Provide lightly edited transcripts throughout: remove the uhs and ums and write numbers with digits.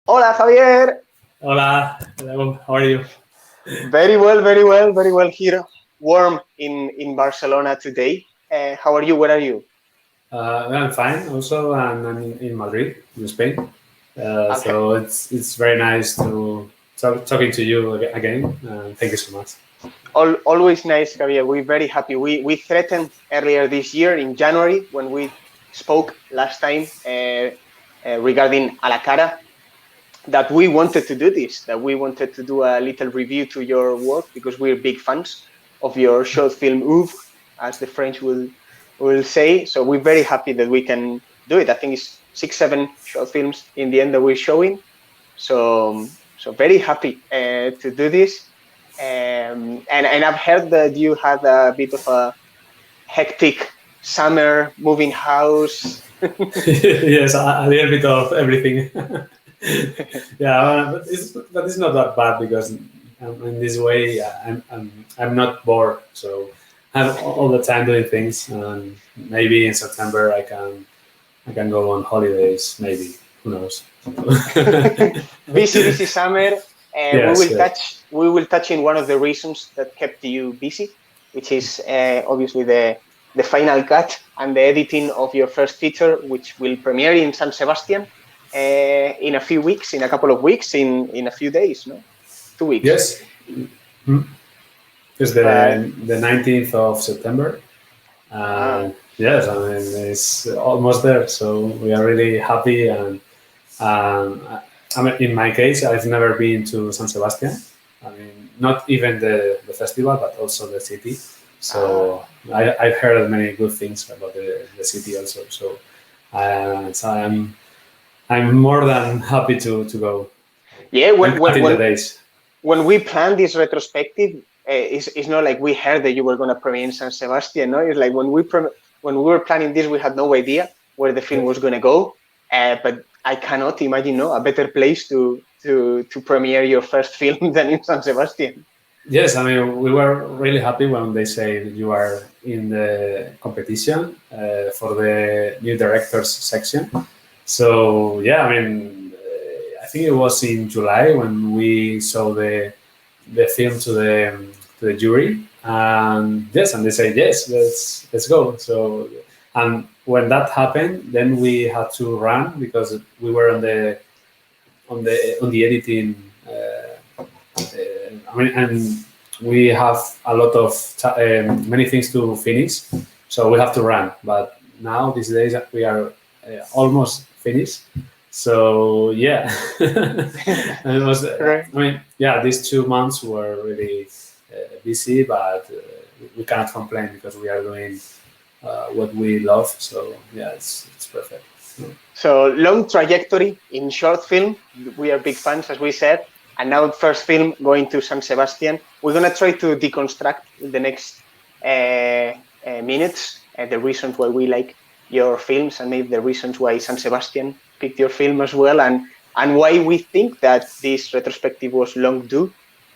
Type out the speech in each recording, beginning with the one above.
Hola, Javier. Hola, hello, how are you? Very well, very well, very well here. Warm in Barcelona today. How are you? Where are you? I'm fine also, and I'm in Madrid, in Spain. Okay. So it's very nice to talking to you again. Thank you so much. Always nice, Javier. We're very happy. We threatened earlier this year in January when we spoke last time regarding A la Cara that we wanted to do this, that we wanted to do a little review to your work because we're big fans of your short film oeuvre, as the French will say. So we're very happy that we can do it. I think it's 6, 7 short films in the end that we're showing. So very happy to do this. And I've heard that you had a bit of a hectic summer, moving house. Yes, a little bit of everything. Yeah, but it's not that bad because in this way I'm not bored, so I'm all the time doing things. And maybe in September I can go on holidays. Maybe, who knows? Busy summer. Yes, yes. We will touch in one of the reasons that kept you busy, which is obviously the final cut and the editing of your first feature, which will premiere in San Sebastian in a few weeks, in a couple of weeks, in a few days, no, 2 weeks. Yes, mm, it's But the 19th of September. ah, Yes, I mean it's almost there, so we are really happy. And I mean, in my case, I've never been to San Sebastian. I mean, not even the festival, but also the city. ah, So I've heard many good things about the city also. So I'm more than happy to go. yeah. I'm counting the days. When we planned this retrospective, it's not like we heard that you were going to premiere in San Sebastian. No, it's like when we were planning this, we had no idea where the film was going to go. But I cannot imagine no a better place to premiere your first film than in San Sebastian. Yes, I mean, we were really happy when they say that you are in the competition for the new directors section. So yeah, I mean, I think it was in July when we saw the film to the jury, and yes, and they say yes, let's go. So, and when that happened, then we had to run because we were on the editing. I mean, and we have a lot of many things to finish, so we have to run. But now these days we are almost finished. So yeah, and it was. Right. I mean, yeah, these 2 months were really busy, but we cannot complain because we are doing what we love. So yeah, it's perfect. So long trajectory in short film. We are big fans, as we said. And now first film going to San Sebastian. We're gonna try to deconstruct in the next minutes the reasons why we like your films and maybe the reasons why San Sebastian picked your film as well, and why we think that this retrospective was long due,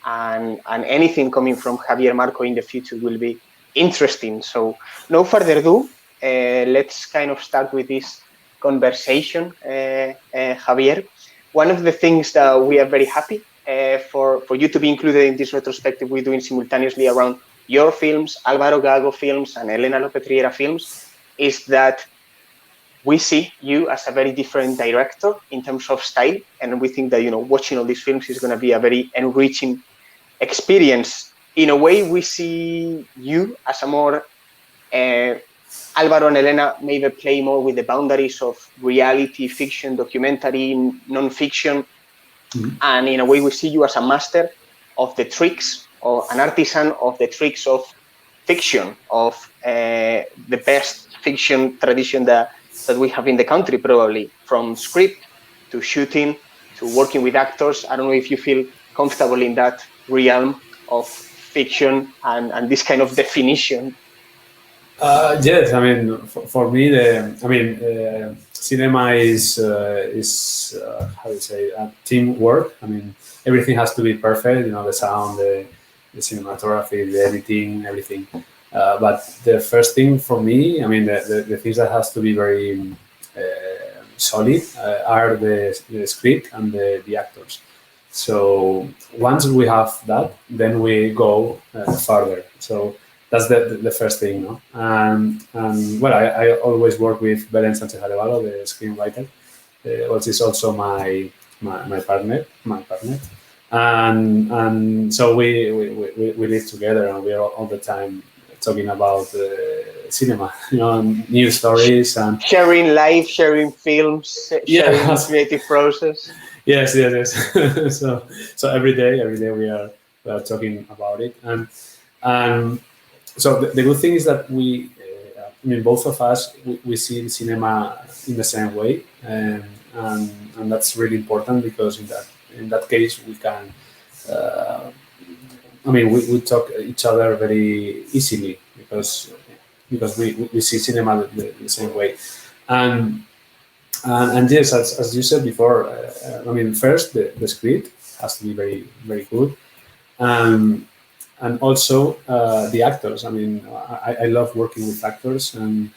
and anything coming from Javier Marco in the future will be interesting. So no further ado, let's kind of start with this conversation, Javier. One of the things that we are very happy for you to be included in this retrospective we're doing simultaneously around your films, Alvaro Gago films, and Elena Lopez Riera films, is that we see you as a very different director in terms of style, and we think that watching all these films is going to be a very enriching experience. In a way, we see you as a more uh, Alvaro and Elena maybe play more with the boundaries of reality, fiction, documentary, non-fiction, Mhm. and in a way we see you as a master of the tricks or an artisan of the tricks of fiction, of the best fiction tradition that we have in the country, probably from script to shooting to working with actors. I don't know if you feel comfortable in that realm of fiction and this kind of definition. Yes, I mean, for me, cinema is how do you say teamwork. I mean, everything has to be perfect. You know, the sound, the cinematography, the editing, everything. But the first thing for me, I mean, the things that has to be very solid are the script and the actors. So once we have that, then we go further. So that's the first thing, no? And well, I always work with Belen Sanchez Arevalo, the screenwriter, which is also my partner, and so we live together, and we are all the time talking about cinema, new stories and sharing life, sharing films, sharing yes, creative process. yes. So every day we are talking about it, and so the good thing is that I mean, both of us, we see the cinema in the same way, and that's really important because in that case we can, I mean, we talk each other very easily because we see cinema the same way, and and yes, as you said before, I mean, first the script has to be very very good, um, and also the actors. I mean, I love working with actors, and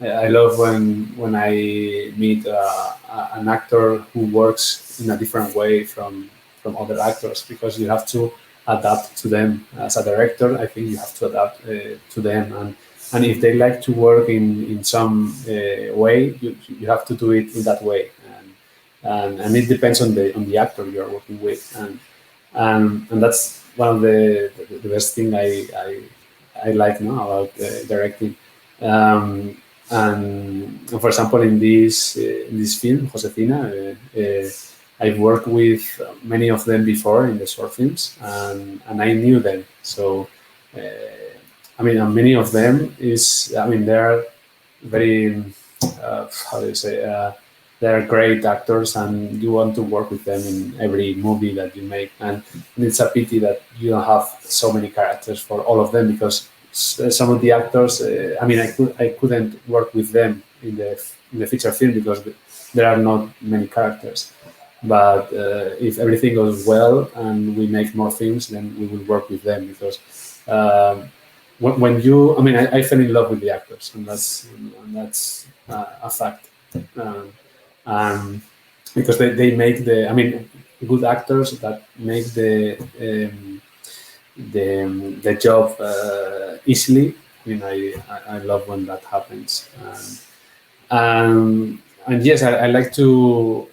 I love when I meet an actor who works in a different way from other actors because you have to adapt to them as a director. I think you have to adapt to them, and if they like to work in some way, you have to do it in that way, and it depends on the actor you are working with, and that's one of the best thing I like now about directing. Um, and for example, in this film, Josefina, I've worked with many of them before in the short films, and I knew them. So, I mean, and many of them I mean, they're very, how do you say, they're great actors, and you want to work with them in every movie that you make. And it's a pity that you don't have so many characters for all of them because some of the actors, I mean, I couldn't work with them in the feature film because there are not many characters. But if everything goes well and we make more films, then we will work with them because when you, I mean, I fell in love with the actors, and that's a fact. Um, because they make I mean, good actors that make the job easily. I mean, I love when that happens. And yes, I like to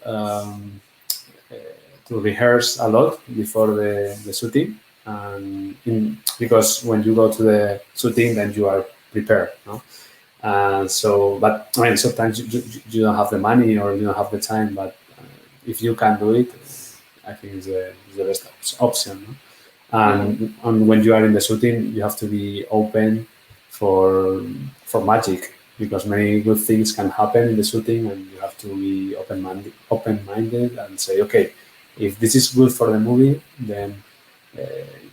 rehearse a lot before the shooting, because when you go to the shooting, then you are prepared. No? So, but I mean, sometimes you don't have the money or you don't have the time. But if you can do it, I think it's the best option. No? And when you are in the shooting, you have to be open for magic because many good things can happen in the shooting, and you have to be open-minded and say, okay, if this is good for the movie, then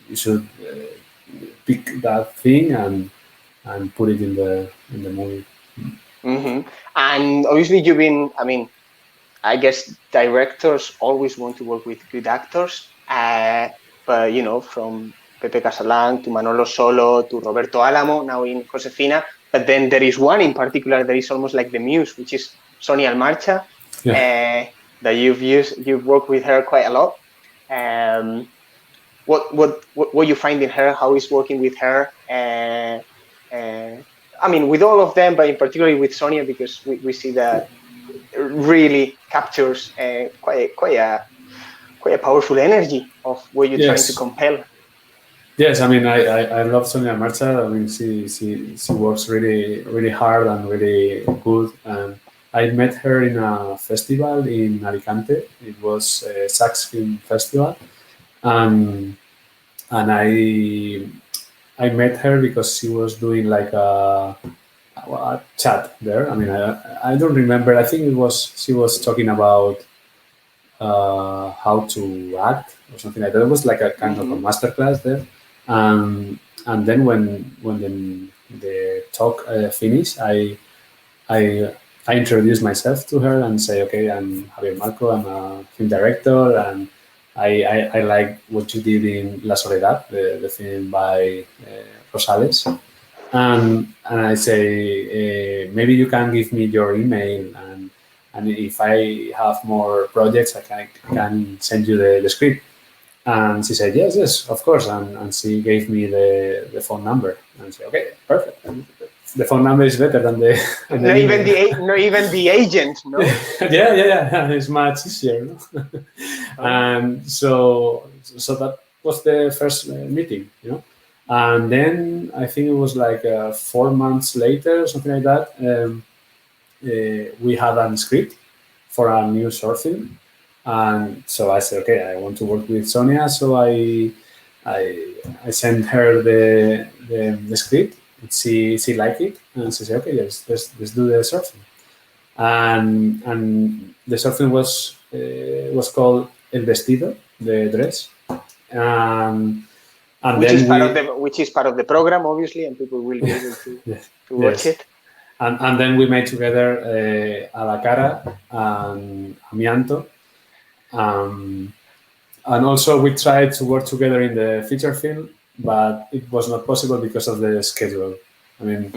you should pick that thing and put it in the movie. Mm-hmm. And obviously, you've been. I mean, I guess directors always want to work with good actors. But from Pepe Casalan to Manolo Solo to Roberto Alamo, now in Josefina. But then there is one in particular that is almost like the muse, which is Sonia Almarcha, that you've worked with her quite a lot. What you find in her? How is working with her? I mean, with all of them, but in particular with Sonia, because we see that really captures quite a powerful energy of what you're trying to compel. Yes, I mean, I love Sonia Marcha. I mean, she works really really hard and really good. And I met her in a festival in Alicante. It was a Sax Film Festival, and I met her because she was doing like a chat there. I mean, I don't remember. I think she was talking about how to act or something like that. It was like a kind of a masterclass there. And then when the talk finished, I introduced myself to her and say, okay, I'm Javier Marco. I'm a film director, and I like what you did in La Soledad, the film by Rosales. And I say, maybe you can give me your email, and and if I have more projects, I can send you the script. And she said, yes, of course. And she gave me the phone number. And I said, okay, perfect. And the phone number is better than the. Not even the agent, no. yeah. It's much easier, no? And so that was the first meeting, And then I think it was like 4 months later, something like that. We had a script for a new short film. And so I said, okay, I want to work with Sonia. So I sent her the script. She liked it, and she said, okay, let's do the short film. And the short film was called El Vestido, the dress. And which then is part of the program, obviously, and people will be able to watch it. And then we made together A la Cara and Amianto. And also we tried to work together in the feature film, but it was not possible because of the schedule. I mean,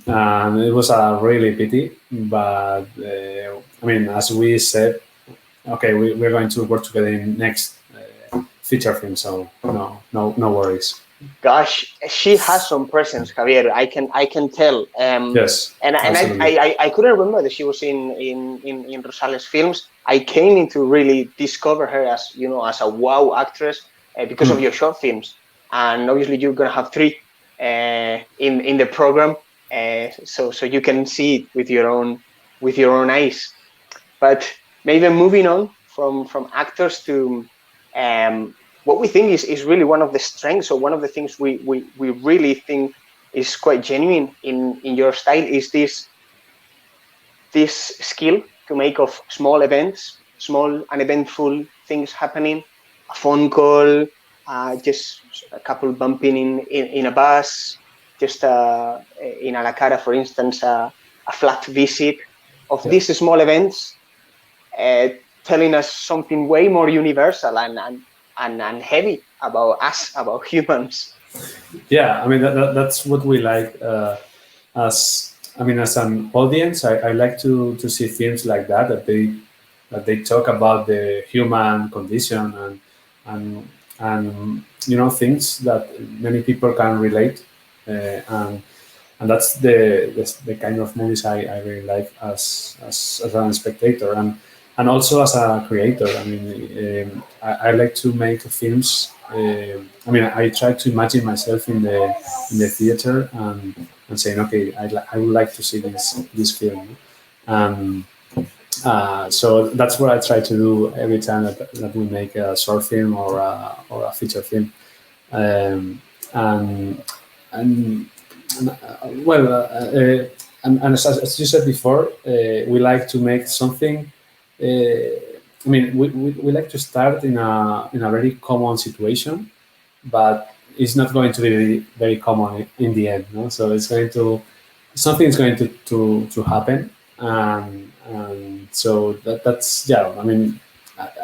it was a really pity, but I mean, as we said, okay, we're going to work together in next feature film, so no worries. Gosh, she has some presence, Javier. I can tell. Yes, and I couldn't remember that she was in Rosales films. I came in to really discover her as as a wow actress because of your short films, and obviously you're gonna have 3 in the program, so you can see it with your own eyes. But maybe moving on from actors to what we think is really one of the strengths, or one of the things we really think is quite genuine in your style, is this skill to make of small events, small uneventful things happening, a phone call, just a couple bumping in a bus, just in A la Cara, for instance, a flat visit of these small events, telling us something way more universal and heavy about us, about humans. Yeah, I mean that's what we like as an audience. I like to see films like that they talk about the human condition and things that many people can relate, and that's the kind of movies I really like as a spectator and also as a creator. I mean, I like to make films. I try to imagine myself in the theater and saying, okay, I would like to see this film. So that's what I try to do every time that we make a short film or a feature film. And as you said before, we like to make something. We like to start in a very common situation, but it's not going to be very common in the end. No? So something is going to happen, and so that's I mean,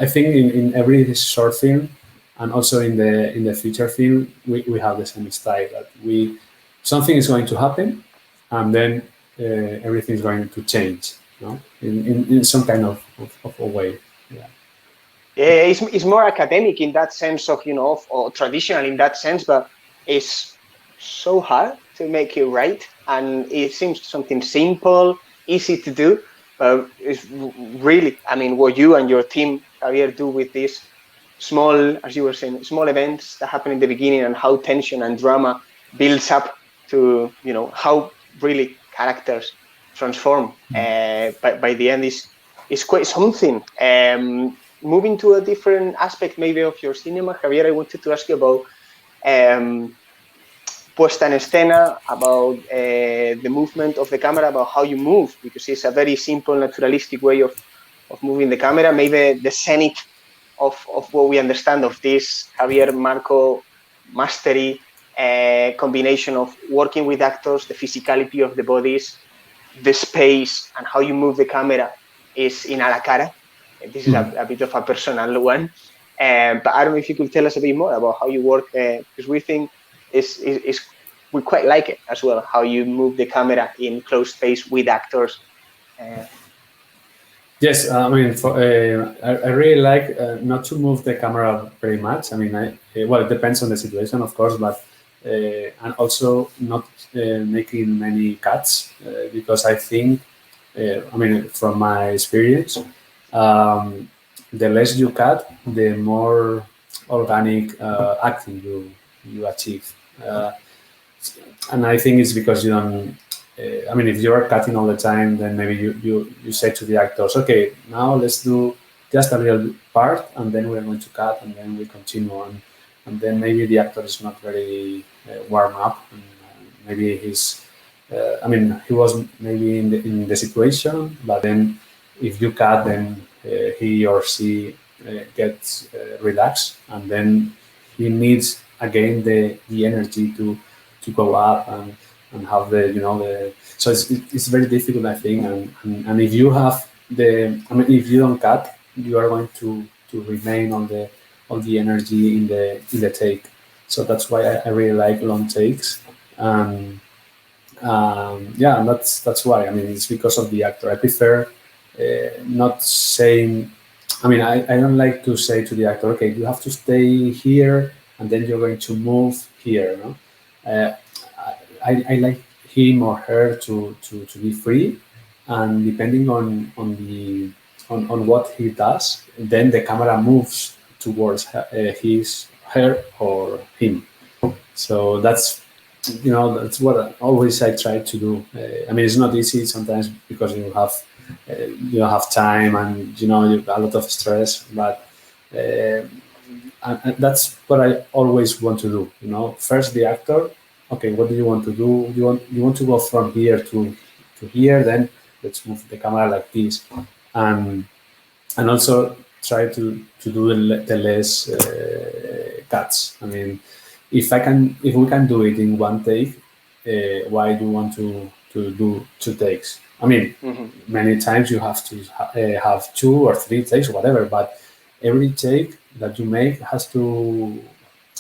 I think in every short film and also in the feature film we have the same style, that something is going to happen, and then everything is going to change, in some kind of a way. Yeah, it's more academic in that sense of or traditional in that sense, but it's so hard to make it right, and it seems something simple, easy to do, but it's really, I mean, what you and your team, Javier, do with these small, as you were saying, small events that happen in the beginning, and how tension and drama builds up to how really characters transform by the end is quite something. Moving to a different aspect maybe of your cinema, Javier, I wanted to ask you about puesta en escena, about the movement of the camera, about how you move, because it's a very simple, naturalistic way of moving the camera. Maybe the scenic of what we understand of this Javier Marco mastery, combination of working with actors, the physicality of the bodies, the space, and how you move the camera is in A la Cara. This is a bit of a personal one, but I don't know if you could tell us a bit more about how you work, because we think we quite like it as well, how you move the camera in close space with actors. Yes, I mean, I really like not to move the camera very much. I mean, well, it depends on the situation, of course, but and also not making many cuts because I think, I mean, from my experience, um, the less you cut, the more organic acting you achieve. Uh, and I think it's because you don't. I mean, if you are cutting all the time, then maybe you say to the actors, okay, now let's do just a little part, and then we're going to cut, and then we continue on, and then maybe the actor is not very warm up, and maybe he's. I mean, he was maybe in the situation, but then if you cut, then he or she gets relaxed, and then he needs again the energy to go up and have the the so it's very difficult I think and if you have the I mean if you don't cut you are going to remain on the energy in the take, so that's why I really like long takes. um, yeah, and that's why I mean it's because of the actor. I prefer not saying. I mean, I don't like to say to the actor, okay, you have to stay here and then you're going to move here. No? Uh, I like him or her to be free, and depending on what he does, then the camera moves towards her or him. So that's what always I try to do. I mean, it's not easy sometimes because you don't have time and you've got a lot of stress, but and that's what I always want to do. First the actor. Okay, what do you want to do? You want to go from here to here? Then let's move the camera like this, and also try to do the less cuts. I mean, if we can do it in one take, why do you want to do two takes? I mean, many times you have to have 2 or 3 takes, whatever. But every take that you make has to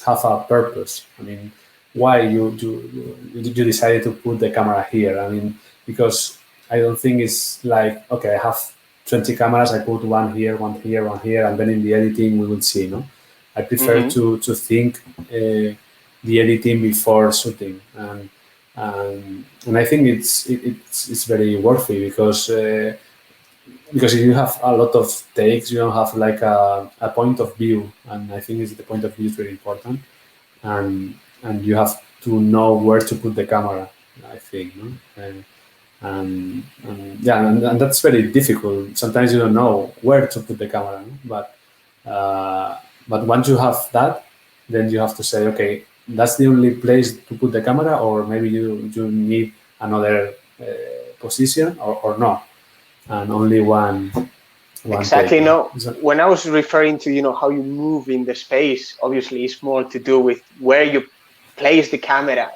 have a purpose. I mean, why you decided to put the camera here? I mean, because I don't think it's like, okay, I have 20 cameras, I put one here, one here, one here, and then in the editing we will see. No, I prefer to think the editing before shooting, and I think it's very worthy because if you have a lot of takes, you don't have like a point of view, and I think the point of view is very important, and you have to know where to put the camera. I think, no? Yeah, and that's very difficult. Sometimes you don't know where to put the camera, no? But once you have that, then you have to say, okay, that's the only place to put the camera, or maybe you need another position, or no, and only one Exactly. take. No, when I was referring to how you move in the space, obviously it's more to do with where you place the camera,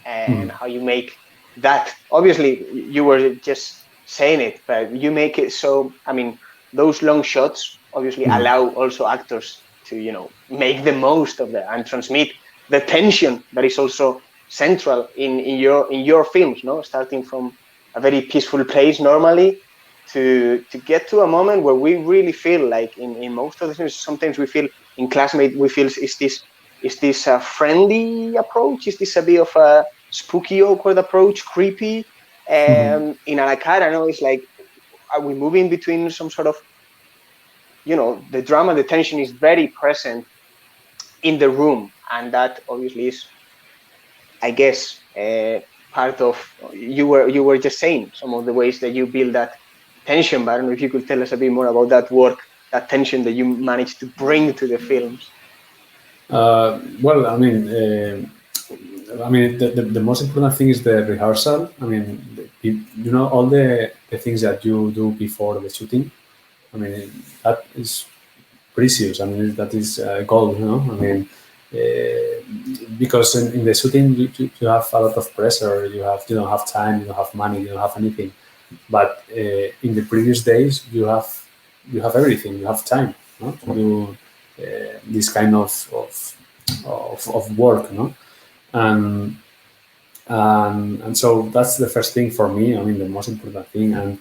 and how you make that. Obviously, you were just saying it, but you make it so. I mean, those long shots obviously allow also actors to make the most of that and transmit the tension that is also central in your films. No, starting from a very peaceful place normally to get to a moment where we really feel like in most of the things, sometimes we feel in Classmate, we feel is this a friendly approach? Is this a bit of a spooky, awkward approach, creepy? In A La Cara, no, it's like, are we moving between some sort of, the drama, the tension is very present in the room, and that obviously is, I guess, part of you were just saying some of the ways that you build that tension. But I don't know if you could tell us a bit more about that work, that tension that you managed to bring to the films. Well, I mean, the most important thing is the rehearsal. I mean, all the things that you do before the shooting. I mean, that is precious. I mean, that is gold. I mean, because in the shooting you have a lot of pressure. You don't have time. You don't have money. You don't have anything. But in the previous days, you have everything. You have time, to do this kind of work, and so that's the first thing for me. I mean, the most important thing,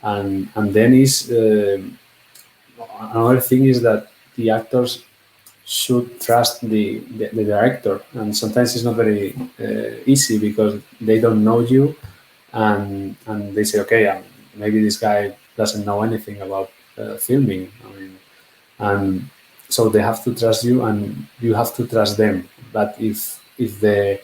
and then is another thing is that the actors should trust the director, and sometimes it's not very easy because they don't know you, and they say, okay, maybe this guy doesn't know anything about filming. I mean, and so they have to trust you, and you have to trust them. But if the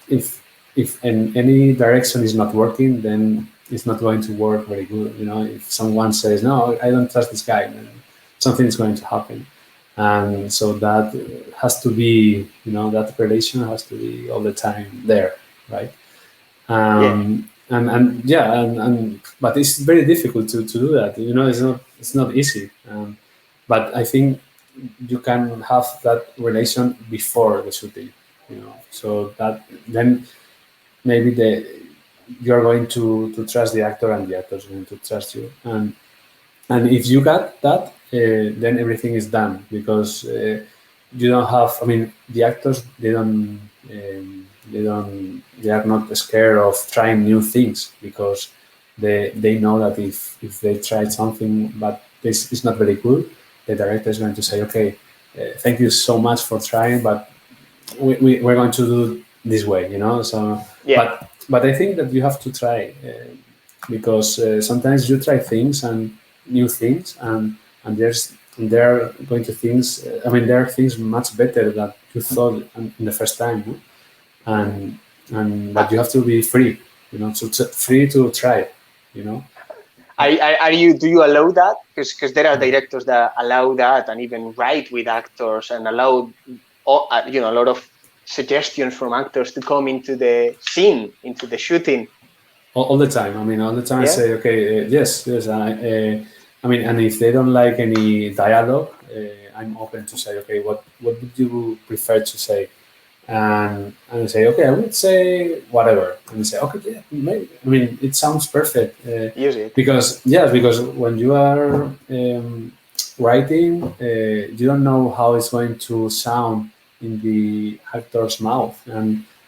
if in any direction is not working, then it's not going to work very good. You know, if someone says, no, I don't trust this guy, then something is going to happen. And so that has to be, you know, that relation has to be all the time there, right? And yeah, and but it's very difficult to do that. You know, it's not easy. But I think you can have that relation before the shooting. You know, so that then maybe you're going to trust the actor, and the actor is going to trust you. And if you got that, then everything is done, because you don't have. I mean, the actors they don't. They are not scared of trying new things, because they know that if they tried something but this is not very good, the director is going to say, okay, thank you so much for trying, but we're going to do this way, you know. So Yeah. but I think that you have to try, because sometimes you try things and new things, and there are going to things. I mean, there are things much better than you thought in the first time, no? and but you have to be free, you know, free to try, you know. Are you? Do you allow that? Because there are directors that allow that and even write with actors and allow, you know, a lot of suggestions from actors to come into the scene, into the shooting. All the time. I mean, all the time I Yeah. say, okay, yes, I mean, and if they don't like any dialogue, I'm open to say, okay, what would you prefer to say? And say, okay, I would say whatever. And they say, okay, yeah, maybe. I mean, it sounds perfect. Use it. Because when you are writing, you don't know how it's going to sound in the actor's mouth.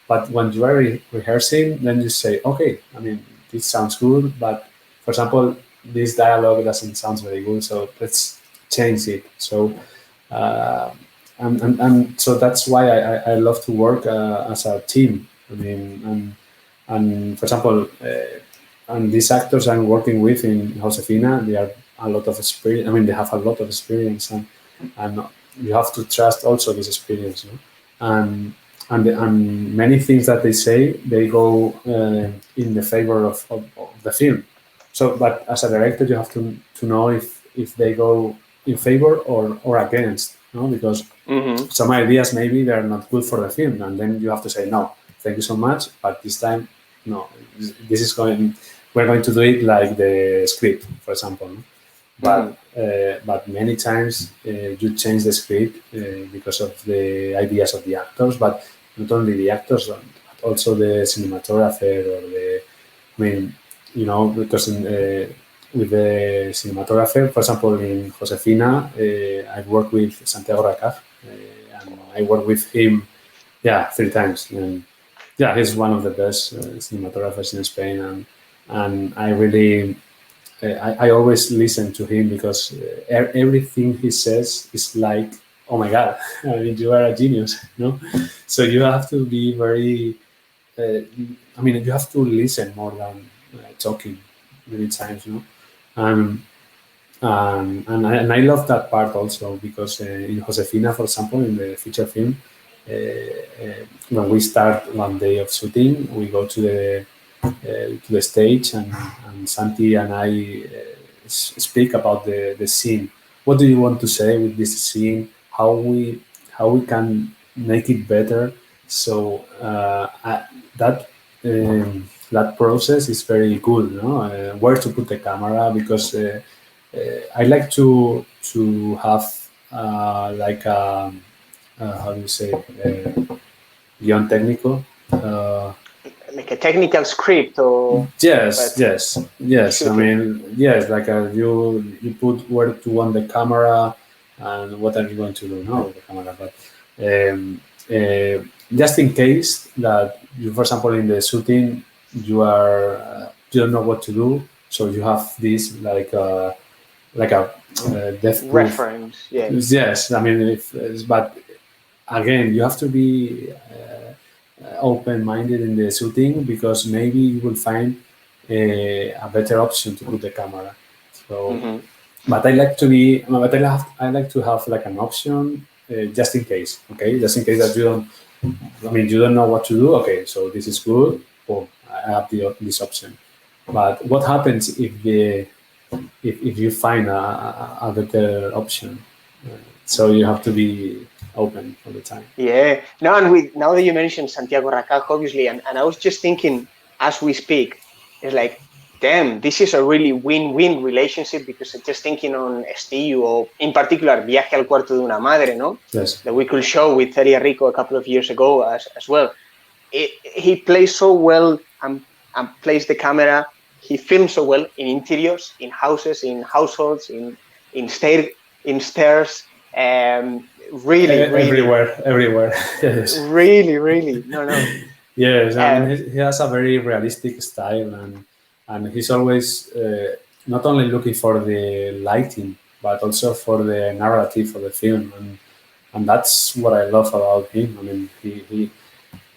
But when you are rehearsing, then you say, okay, I mean, this sounds good, but for example, this dialogue doesn't sound very good, so let's change it. So uh, and so that's why I love to work as a team. I mean, and for example, and these actors I'm working with in Josefina, they are a lot of experience. I mean, they have a lot of experience, and you have to trust also this experience, you know? And many things that they say, they go in the favor of the film. So, but as a director, you have to know if they go in favor or against, no? Because some ideas maybe they're not good for the film, and then you have to say no, thank you so much, but this time, no, this is going. We're going to do it like the script, for example. No? But many times you change the script because of the ideas of the actors, but not only the actors, but also the cinematographer or the. I mean, you know, because with the cinematographer, for example, in Josefina, I worked with Santiago Racaz, and I worked with him, yeah, 3 times. And yeah, he's one of the best cinematographers in Spain, and I really, I always listen to him because everything he says is like, oh my God, I mean, you are a genius, you know? So you have to be very, I mean, you have to listen more than talking many times, you know? Um, and I love that part also because in Josefina, for example, in the feature film, when we start one day of shooting, we go to the stage, and Santi and I speak about the scene. What do you want to say with this scene? How we can make it better? So that that process is very good. No, where to put the camera, because I like to have like how do you say guión técnico. Like a technical script, or Yes, but yes. I shooting. mean, yes, like you put where to want the camera and what are you going to do now with the camera. But um, uh, just in case that you, for example, in the shooting, you don't know what to do. So you have this like a death proof reference. Yeah. Yes, I mean, but again, you have to be open-minded in the shooting because maybe you will find a better option to put the camera. So, Mm-hmm. but I like to have like an option just in case. Okay, just in case that you don't. I mean, you don't know what to do. Okay, so this is good. Boom, I have this option. But what happens if you find a better option? So you have to be open all the time. Yeah. Now, and with now that you mentioned Santiago Racaj, obviously, and I was just thinking as we speak, it's like, damn, this is a really win-win relationship because I'm just thinking on Estillo or in particular Viaje al Cuarto de una Madre, no? Yes. That we could show with Celia Rico a couple of years ago as well. He plays so well and plays the camera. He films so well in interiors, in houses, in households, in stairs. Really, everywhere. Yes. really. No. Yes, I mean he has a very realistic style, and he's always not only looking for the lighting, but also for the narrative for the film, and that's what I love about him. I mean,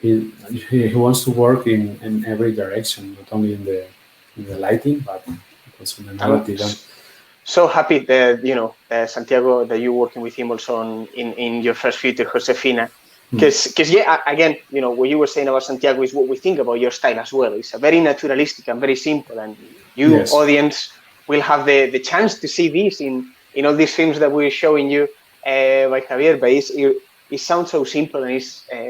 he wants to work in every direction, not only in the lighting, but also in the narrative. So happy that Santiago, that you're working with him also in your first feature, Josefina, because yeah, again, what you were saying about Santiago is what we think about your style as well. It's a very naturalistic and very simple, and you yes. audience will have the chance to see this in all these films that we're showing you by Javier. But it sounds so simple, and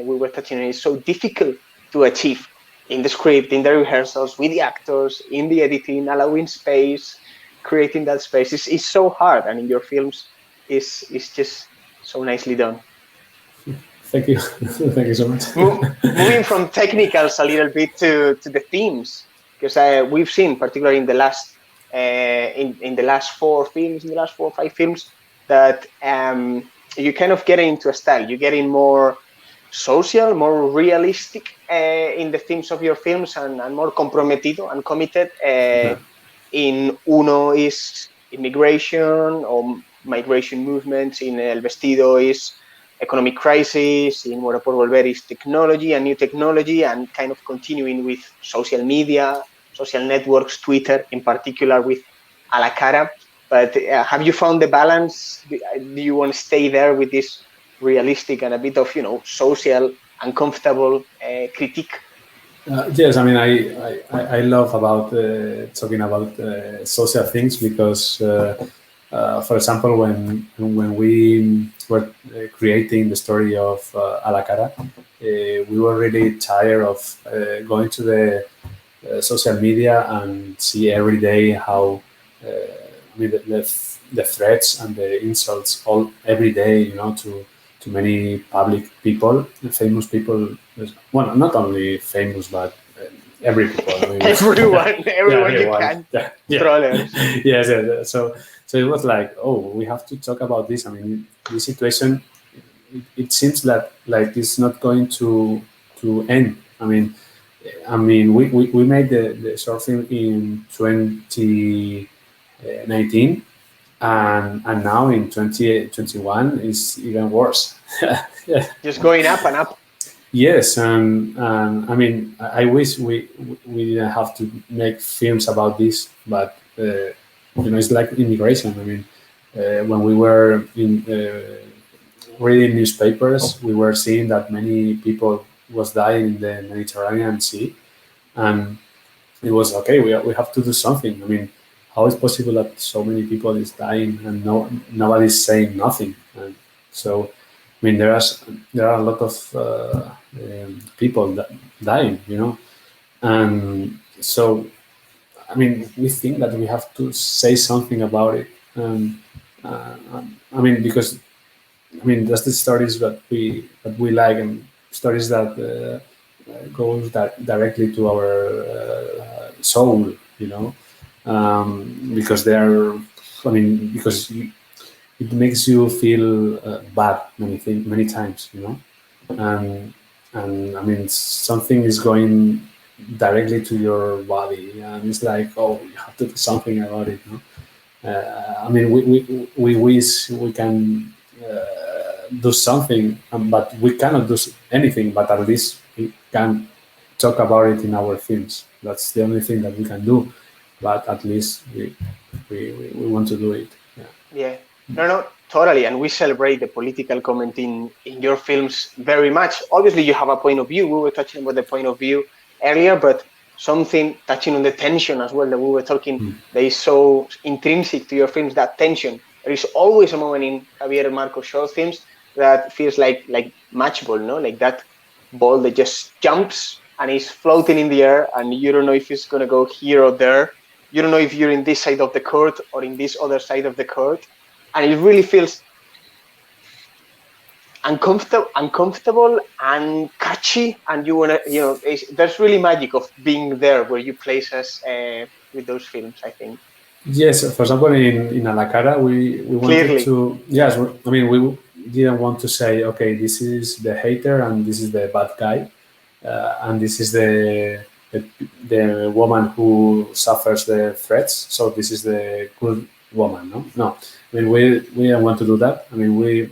we were touching on it. It's so difficult to achieve in the script, in the rehearsals, with the actors, in the editing, allowing space. Creating that space is so hard, and in your films is just so nicely done. Thank you. Thank you so much. Moving from technicals a little bit to the themes, because we've seen, particularly in the last in the last 4 or 5 films, that you kind of get into a style. You're getting more social, more realistic in the themes of your films, and more comprometido and committed. In Uno is immigration or migration movements. In El Vestido is economic crisis. In Muero por Volver is technology and new technology, and kind of continuing with social media, social networks, Twitter in particular with A la Cara. But have you found the balance? Do you want to stay there with this realistic and a bit of, social, uncomfortable critique? Yes, I mean, I love about talking about social things because, for example, when we were creating the story of A la Cara, we were really tired of going to the social media and see every day how the threats and the insults every day, to many public people, famous people. Well, not only famous, but every people. I mean, everyone you can. Yeah. Yes. So it was like, we have to talk about this. I mean, this situation, it seems that like it's not going to end. I mean, we made the short film in 2019. And now in 2021 is even worse. Yeah. Just going up and up. Yes, and I mean, I wish we didn't have to make films about this, but it's like immigration. I mean, when we were reading newspapers, we were seeing that many people was dying in the Mediterranean Sea, and it was okay. We have to do something. I mean, how is possible that so many people is dying and nobody's saying nothing? And so, I mean, there are a lot of people dying, and so, I mean, we think that we have to say something about it. I mean, because that's the stories that we like, and stories that goes directly to our soul, because because it makes you feel bad many times, and I mean, something is going directly to your body, and it's like, oh, you have to do something about it. No? I mean, we wish we can do something, but we cannot do anything. But at least we can talk about it in our films. That's the only thing that we can do. But at least we want to do it. Yeah. Yeah. No, totally. And we celebrate the political comment in your films very much. Obviously, you have a point of view. We were touching about the point of view earlier, but something touching on the tension as well that we were talking that is so intrinsic to your films, that tension. There is always a moment in Javier and Marco short films that feels like match ball, no? Like that ball that just jumps and is floating in the air, and you don't know if it's going to go here or there. You don't know if you're in this side of the court or in this other side of the court. And it really feels uncomfortable and catchy. And you want to, there's really magic of being there where you place us with those films, I think. Yes, for example, in A La Cara, we wanted Clearly. to, yes, I mean, we didn't want to say, okay, this is the hater and this is the bad guy, and this is the woman who suffers the threats, so this is the good woman, no. I mean, we didn't want to do that. I mean, we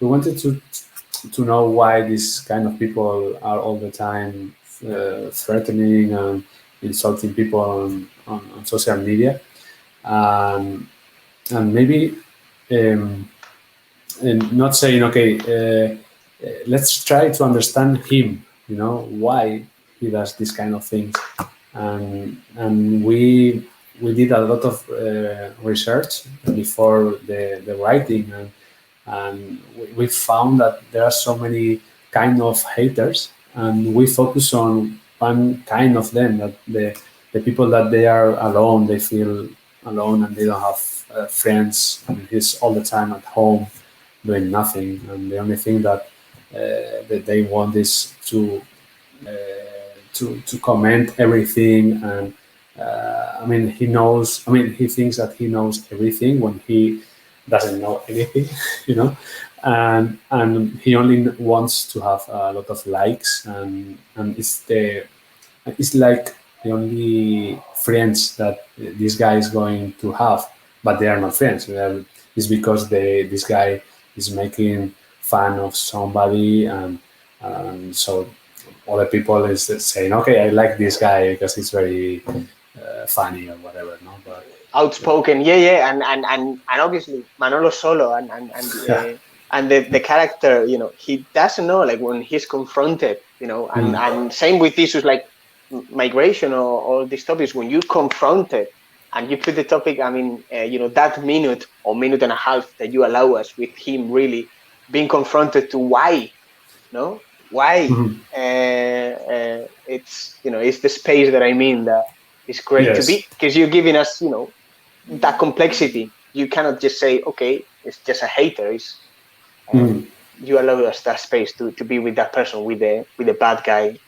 wanted to know why these kind of people are all the time threatening and insulting people on social media, and maybe and not saying, okay, let's try to understand him, why he does this kind of things, and we did a lot of research before the writing, and we found that there are so many kind of haters, and we focus on one kind of them, that the people that they are alone, they feel alone and they don't have friends, and he's all the time at home doing nothing, and the only thing that they want is to comment everything, and I mean, he thinks that he knows everything when he doesn't know anything, and he only wants to have a lot of likes, and it's like the only friends that this guy is going to have, but they are not friends. It's because this guy is making fun of somebody, and so other people is saying, okay, I like this guy because he's very funny or whatever, no? But Outspoken, yeah, and obviously Manolo Solo and the character, he doesn't know, like, when he's confronted, and same with issues like migration or all these topics. When you confront it and you put the topic, I mean, that minute or minute and a half that you allow us with him really being confronted to why, why it's it's the space that I mean that is great to be, because you're giving us that complexity. You cannot just say, okay, it's just a hater. You allow us that space to be with that person, with the bad guy.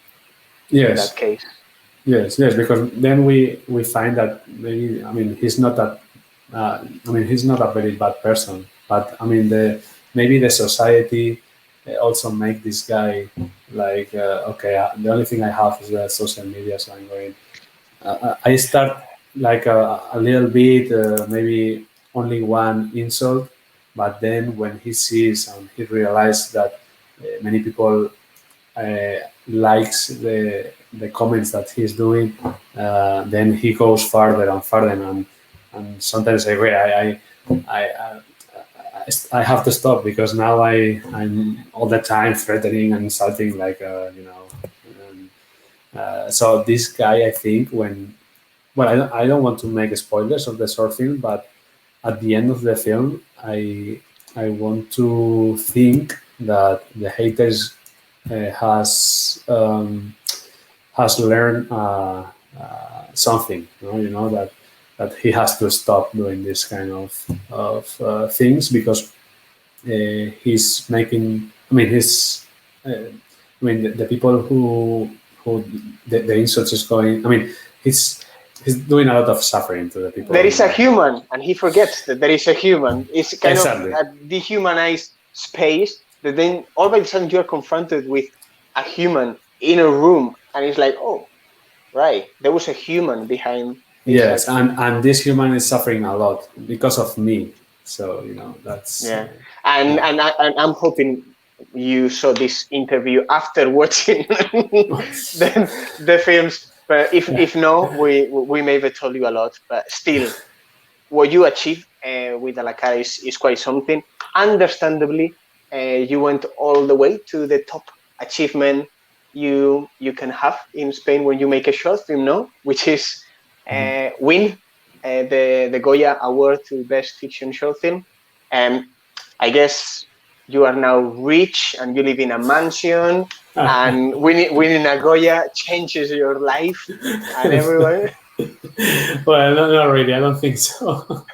Yes. In that case. Yes, because then we find that maybe, I mean, he's not that. He's not a very bad person, but I mean, maybe the society also make this guy like, okay, the only thing I have is the social media, so I'm going. I start like a little bit, maybe only one insult, but then when he sees and he realizes that many people likes the comments that he's doing, then he goes farther and farther, and sometimes I have to stop, because now I'm all the time threatening and insulting, like so this guy, I think, I don't want to make spoilers of the short film, but at the end of the film, I want to think that the haters has learned something, that he has to stop doing this kind of things, because he's making. I mean, the people who the insults is going. I mean, he's doing a lot of suffering to the people. There is a human, and he forgets that there is a human. It's kind of a dehumanized space that then all of a sudden you're confronted with a human in a room, and it's like, oh, Right. There was a human behind this Yes, action. and this human is suffering a lot because of me. So that's Yeah. And I'm hoping you saw this interview after watching the films. But yeah. if no, we maybe told you a lot. But still, what you achieved with Alacara is quite something. Understandably, you went all the way to the top achievement you can have in Spain when you make a short film, no? Which is Mhm. win the Goya Award to Best Fiction Short Film. I guess you are now rich and you live in a mansion, and winning a Goya changes your life and everyone. Well, not really. I don't think so.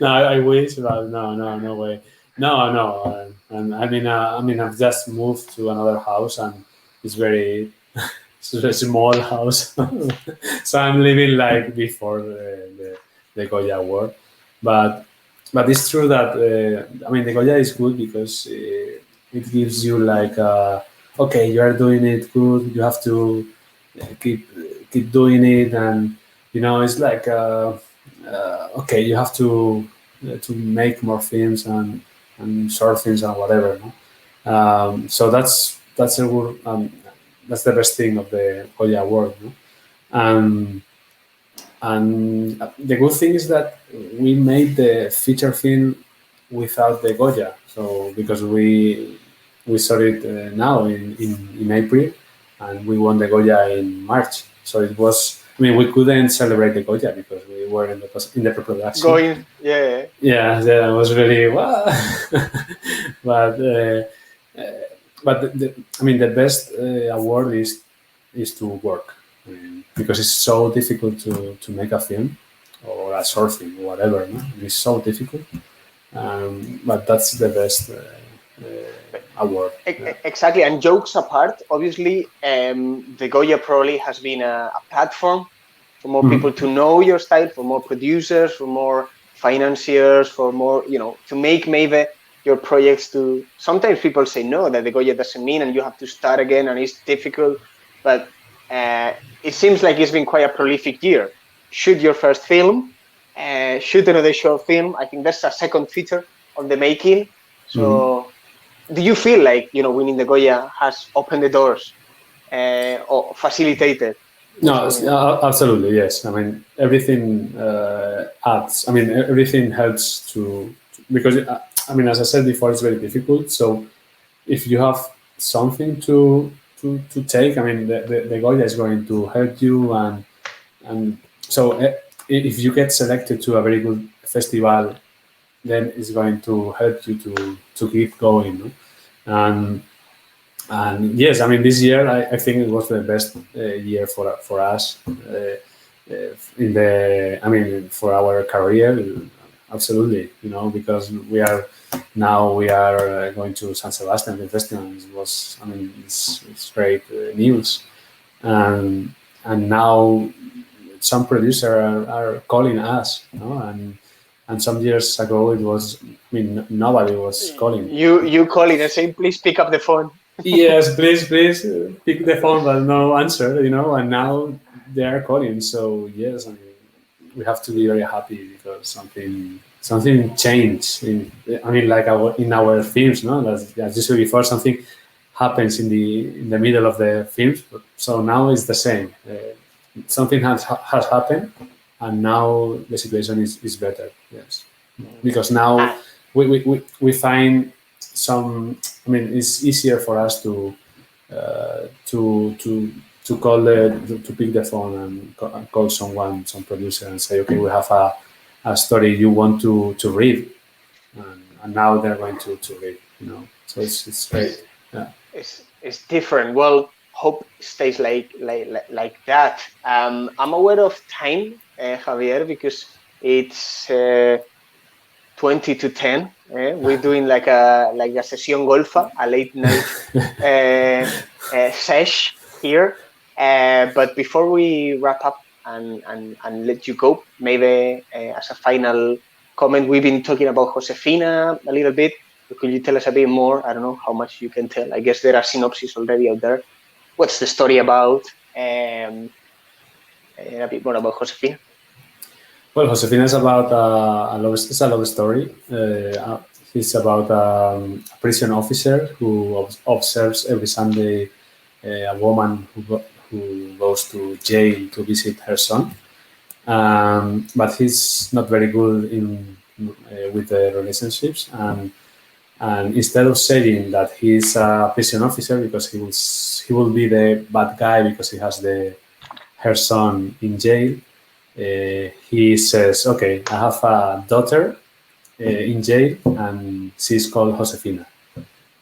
No, I wish, but no way. No. And I've just moved to another house, and it's very it's a small house, so I'm living like before the Goya Award. But it's true that the Goya is good because it gives you like okay, you are doing it good. You have to keep doing it, and it's like okay, you have to make more films and short films and whatever. No? So that's a good, that's the best thing of the Goya Award. No? Um, and the good thing is that we made the feature film without the Goya. So because we saw it now in April, and we won the Goya in March. So it was. We couldn't celebrate the Goya because we were in the pre-production. Going, yeah. Yeah, it was really well. but the best award is to work. Because it's so difficult to make a film or a short film or whatever. No? It's so difficult, but that's the best award. Yeah. Exactly. And jokes apart, obviously, the Goya probably has been a platform for more people to know your style, for more producers, for more financiers, for more, to make maybe your projects to. Sometimes people say no, that the Goya doesn't mean, and you have to start again, and it's difficult. But it seems like it's been quite a prolific year. Shoot your first film, shoot another short film. I think that's a second feature on the making. So, do you feel like winning the Goya has opened the doors or facilitated what's No, going on? absolutely yes. Everything adds. Everything helps because as I said before, it's very difficult. So if you have something to take, the Goya is going to help you, and so if you get selected to a very good festival, then it's going to help you to keep going. No? And yes, this year I think it was the best year for us in for our career. Absolutely, because we are going to San Sebastian the festival. It was, it's great news, and now some producers are calling us, and some years ago it was, nobody was calling. You calling and saying, please pick up the phone. Yes, please pick the phone, but no answer, and now they are calling. So yes, we have to be very happy because something changed. In our films, no, as you said before, something happens in the middle of the films. So now it's the same. Something has happened, and now the situation is better. Yes, because now Ah, we find some. It's easier for us to to call to pick the phone and call some producer and say, okay, we have a story you want to read, and now they're going to read. So it's great. Yeah. it's different. Well, hope stays like that. I'm aware of time, Javier, because it's 20 to 10. We're doing like a session golfa, a late night sesh here. But before we wrap up and let you go, maybe as a final comment, we've been talking about Josefina a little bit. Could you tell us a bit more? I don't know how much you can tell. I guess there are synopses already out there. What's the story about? A bit more about Josefina. Well, Josefina is about it's a love story. It's about a prison officer who observes every Sunday a woman who goes to jail to visit her son. But he's not very good in with the relationships, and instead of saying that he's a prison officer because he will be the bad guy because he has her son in jail, he says, "Okay, I have a daughter in jail, and she's called Josefina."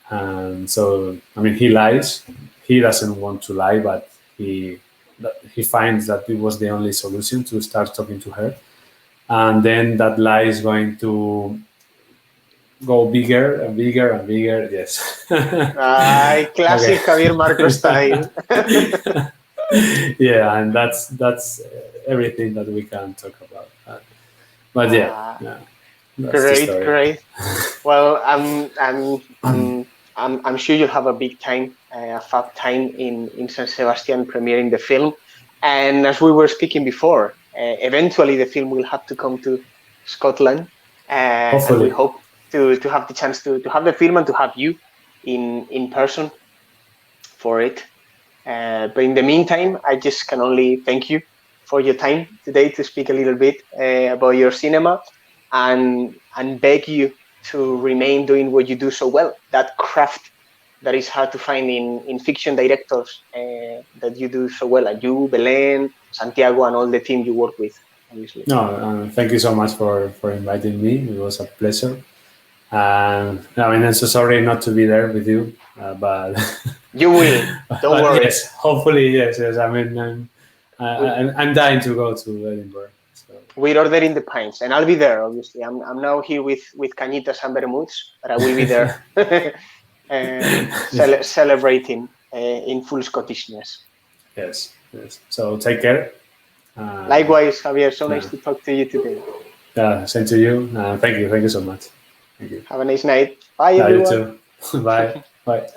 And so, I mean, he lies. He doesn't want to lie, but he finds that it was the only solution to start talking to her. And then that lie is going to go bigger and bigger and bigger. Yes. Classic Javier Marco style. Yeah, and that's everything that we can talk about. But yeah, great. Well, I'm sure you'll have a big time, a fab time in San Sebastian premiering the film. And as we were speaking before, eventually the film will have to come to Scotland. And we hope to have the chance to have the film and to have you in person for it. But in the meantime, I just can only thank you for your time today to speak a little bit about your cinema and beg you to remain doing what you do so well, that craft that is hard to find in fiction directors that you do so well, like you, Belen, Santiago, and all the team you work with, obviously. No, thank you so much for inviting me. It was a pleasure. I mean, I'm so sorry not to be there with you, but you will. Don't worry. Yes, hopefully, yes. I mean, I'm dying to go to Edinburgh. So. We're ordering the pints, and I'll be there. Obviously, I'm now here with cañitas and vermouths, but I will be there celebrating in full Scottishness. Yes. So take care. Likewise, Javier. So nice to talk to you today. Yeah, same to you. Thank you so much. Thank you. Have a nice night. Bye, everyone. You too. Bye. Bye.